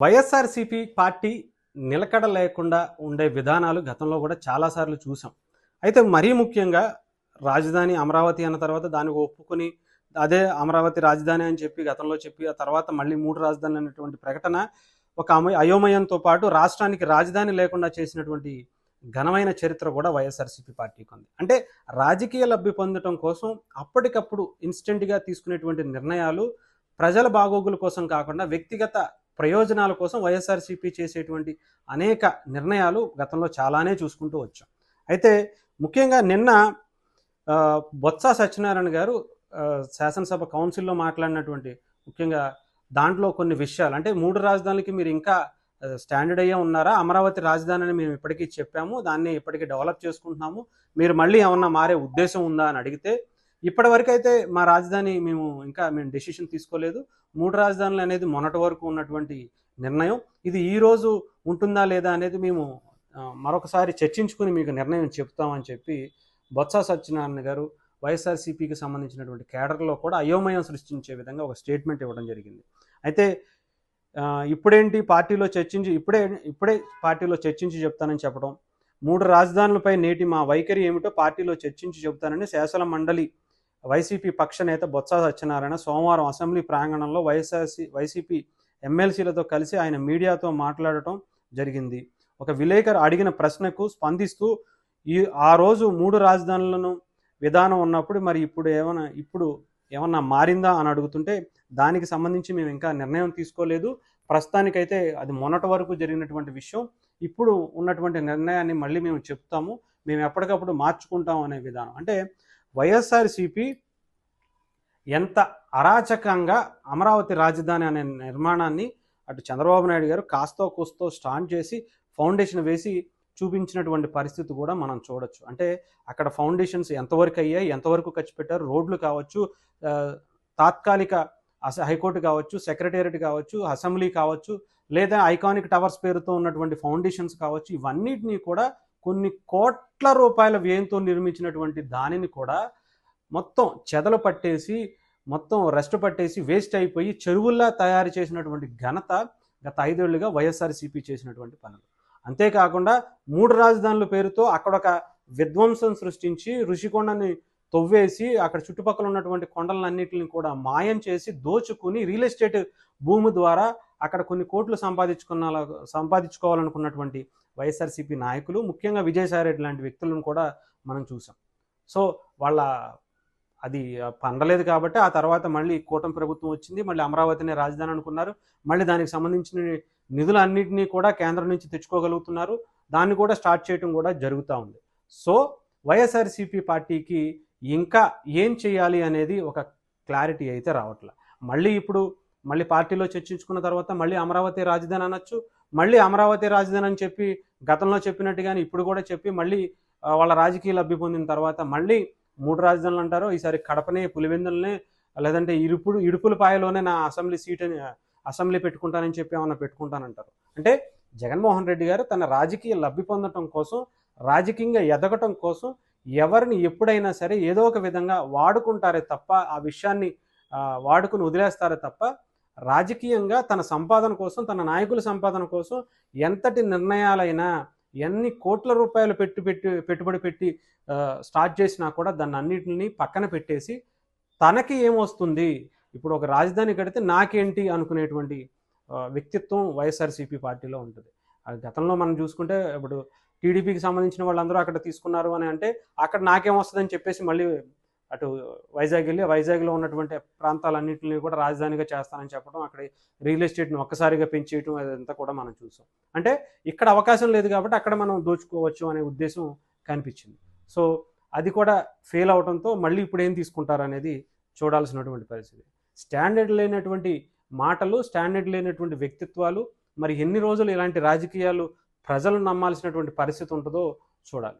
YSRCP party నిలకడ లేకుండా ఉండే విధానాలు గతంలో కూడా చాలాసార్లు చూసాం. అయితే మరీ ముఖ్యంగా రాజధాని అమరావతి అన్న తర్వాత దాన్ని ఒప్పుకొని అదే అమరావతి రాజధాని అని చెప్పి గతంలో చెప్పి ఆ తర్వాత మళ్ళీ 3 రాజధానులు అనేటువంటి ప్రకటన ఒక అయోమయంతో పాటు రాష్ట్రానికి రాజధాని లేకుండా చేసినటువంటి ఘనమైన చరిత్ర కూడా వైఎస్ఆర్సీపీ పార్టీకి ఉంది. అంటే రాజకీయ లబ్ధి పొందడం కోసం అప్పటికప్పుడు ఇన్స్టెంట్‌గా తీసుకునేటువంటి నిర్ణయాలు ప్రజల బాగోగుల కోసం కాకుండా వ్యక్తిగత ప్రయోజనాల కోసం వైఎస్ఆర్సీపీ చేసేటువంటి అనేక నిర్ణయాలు గతంలో చాలానే చూసుకుంటూ వచ్చాం. అయితే ముఖ్యంగా నిన్న బొత్స సత్యనారాయణ గారు శాసనసభ కౌన్సిల్లో మాట్లాడినటువంటి ముఖ్యంగా దాంట్లో కొన్ని విషయాలు అంటే 3 రాజధానులకి మీరు ఇంకా స్టాండర్డ్ అయ్యే ఉన్నారా? అమరావతి రాజధాని అని మేము ఇప్పటికీ చెప్పాము. దాన్ని ఇప్పటికీ డెవలప్ చేసుకుంటున్నాము. మీరు మళ్ళీ ఏమన్నా మారే ఉద్దేశం ఉందా అని అడిగితే ఇప్పటివరకైతే మా రాజధాని మేము డెసిషన్ తీసుకోలేదు. 3 రాజధానులు అనేది మొన్నటి వరకు ఉన్నటువంటి నిర్ణయం. ఇది ఈరోజు ఉంటుందా లేదా అనేది మేము మరొకసారి చర్చించుకుని మీకు నిర్ణయం చెప్తామని చెప్పి బొత్స సత్యనారాయణ గారు వైఎస్ఆర్సీపీకి సంబంధించినటువంటి కేడర్లో కూడా అయోమయం సృష్టించే విధంగా ఒక స్టేట్మెంట్ ఇవ్వడం జరిగింది. అయితే ఇప్పుడే పార్టీలో చర్చించి చెప్తానని చెప్పడం, 3 రాజధానులపై నేటి మా వైఖరి ఏమిటో పార్టీలో చర్చించి చెబుతానని శాసన మండలి వైసీపీ పక్ష నేత బొత్స సత్యనారాయణ సోమవారం అసెంబ్లీ ప్రాంగణంలో వైసీపీ ఎమ్మెల్సీలతో కలిసి ఆయన మీడియాతో మాట్లాడటం జరిగింది. ఒక విలేకరు అడిగిన ప్రశ్నకు స్పందిస్తూ ఆ రోజు 3 రాజధానులను విధానం ఉన్నప్పుడు మరి ఇప్పుడు ఏమన్నా మారిందా అని అడుగుతుంటే దానికి సంబంధించి మేము ఇంకా నిర్ణయం తీసుకోలేదు. ప్రస్తుతానికైతే అది మొన్నటి వరకు జరిగినటువంటి విషయం. ఇప్పుడు ఉన్నటువంటి నిర్ణయాన్ని మళ్ళీ మేము చెప్తాము. మేము ఎప్పటికప్పుడు మార్చుకుంటాం అనే విధానం. అంటే వైఎస్ఆర్సీపీ ఎంత అరాచకంగా అమరావతి రాజధాని అనే నిర్మాణాన్ని అటు చంద్రబాబు నాయుడు గారు కాస్తో కూస్తో స్టార్ట్ చేసి ఫౌండేషన్ వేసి చూపించినటువంటి పరిస్థితి కూడా మనం చూడొచ్చు. అంటే అక్కడ ఫౌండేషన్స్ ఎంతవరకు అయ్యాయి, ఎంతవరకు ఖర్చు పెట్టారు, రోడ్లు కావచ్చు, తాత్కాలిక హైకోర్టు కావచ్చు, సెక్రటేరియట్ కావచ్చు, అసెంబ్లీ కావచ్చు, లేదా ఐకానిక్ టవర్స్ పేరుతో ఉన్నటువంటి ఫౌండేషన్స్ కావచ్చు, ఇవన్నిటినీ కూడా కొన్ని కోట్ల రూపాయల వ్యయంతో నిర్మించినటువంటి దానిని కూడా మొత్తం చెదలు పట్టేసి మొత్తం రెస్ట్ పట్టేసి వేస్ట్ అయిపోయి చెరువుల్లా తయారు చేసినటువంటి ఘనత గత 5 ఏళ్లుగా వైఎస్ఆర్సీపీ చేసినటువంటి పనులు. అంతేకాకుండా 3 రాజధానుల పేరుతో అక్కడ ఒక విధ్వంసం సృష్టించి రుషికొండని తవ్వేసి అక్కడ చుట్టుపక్కల ఉన్నటువంటి కొండలన్నింటిని కూడా మాయం చేసి దోచుకుని రియల్ ఎస్టేట్ భూమి ద్వారా అక్కడ కొన్ని కోట్లు సంపాదించుకోవాలనుకున్నటువంటి వైఎస్ఆర్సీపీ నాయకులు, ముఖ్యంగా విజయసాయిరెడ్డి లాంటి వ్యక్తులను కూడా మనం చూసాం. సో అది పండలేదు కాబట్టి ఆ తర్వాత మళ్ళీ కూటమి ప్రభుత్వం వచ్చింది. మళ్ళీ అమరావతినే రాజధాని అనుకున్నారు. మళ్ళీ దానికి సంబంధించిన నిధులన్నింటినీ కూడా కేంద్రం నుంచి తెచ్చుకోగలుగుతున్నారు. దాన్ని కూడా స్టార్ట్ చేయడం కూడా జరుగుతూ ఉంది. సో వైఎస్ఆర్సీపీ పార్టీకి ఇంకా ఏం చేయాలి అనేది ఒక క్లారిటీ అయితే రావట్లే. మళ్ళీ పార్టీలో చర్చించుకున్న తర్వాత మళ్ళీ అమరావతి రాజధాని అనొచ్చు. మళ్ళీ అమరావతి రాజధాని అని చెప్పి గతంలో చెప్పినట్టుగానే ఇప్పుడు కూడా చెప్పి మళ్ళీ వాళ్ళ రాజకీయ లబ్ధి పొందిన తర్వాత మళ్ళీ 3 రాజధానులు అంటారు. ఈసారి కడపనే, పులివెందులనే, లేదంటే ఇడుపులపాయలోనే నా అసెంబ్లీ పెట్టుకుంటానని చెప్పి ఏమన్నా పెట్టుకుంటానంటారు. అంటే జగన్మోహన్ రెడ్డి గారు తన రాజకీయ లబ్ధి పొందటం కోసం, రాజకీయంగా ఎదగటం కోసం ఎవరిని ఎప్పుడైనా సరే ఏదో ఒక విధంగా వాడుకుంటారే తప్ప ఆ విషయాన్ని వాడుకుని వదిలేస్తారే తప్ప రాజకీయంగా తన సంపాదన కోసం, తన నాయకుల సంపాదన కోసం ఎంతటి నిర్ణయాలైనా ఎన్ని కోట్ల రూపాయలు పెట్టుబడి పెట్టి స్టార్ట్ చేసినా కూడా దాన్ని అన్నింటినీ పక్కన పెట్టేసి తనకి ఏమొస్తుంది, ఇప్పుడు ఒక రాజధాని కడితే నాకేంటి అనుకునేటువంటి వ్యక్తిత్వం వైఎస్ఆర్సీపీ పార్టీలో ఉంటుంది. గతంలో మనం చూసుకుంటే ఇప్పుడు టీడీపీకి సంబంధించిన వాళ్ళందరూ అక్కడ తీసుకున్నారు అని అంటే అక్కడ నాకేమొస్తుందని చెప్పేసి మళ్ళీ అటు వైజాగ్లో ఉన్నటువంటి ప్రాంతాలన్నింటినీ కూడా రాజధానిగా చేస్తానని చెప్పడం, అక్కడ రియల్ ఎస్టేట్ని ఒక్కసారిగా పెంచేయటం అదంతా కూడా మనం చూసాం. అంటే ఇక్కడ అవకాశం లేదు కాబట్టి అక్కడ మనం దోచుకోవచ్చు అనే ఉద్దేశం కనిపించింది. సో అది కూడా ఫెయిల్ అవడంతో మళ్ళీ ఇప్పుడు ఏం తీసుకుంటారు అనేది చూడాల్సినటువంటి పరిస్థితి. స్టాండర్డ్ లేనటువంటి మాటలు, స్టాండర్డ్ లేనటువంటి వ్యక్తిత్వాలు, మరి ఎన్ని రోజులు ఇలాంటి రాజకీయాలు ప్రజలు నమ్మాల్సినటువంటి పరిస్థితి ఉంటుందో చూడాలి.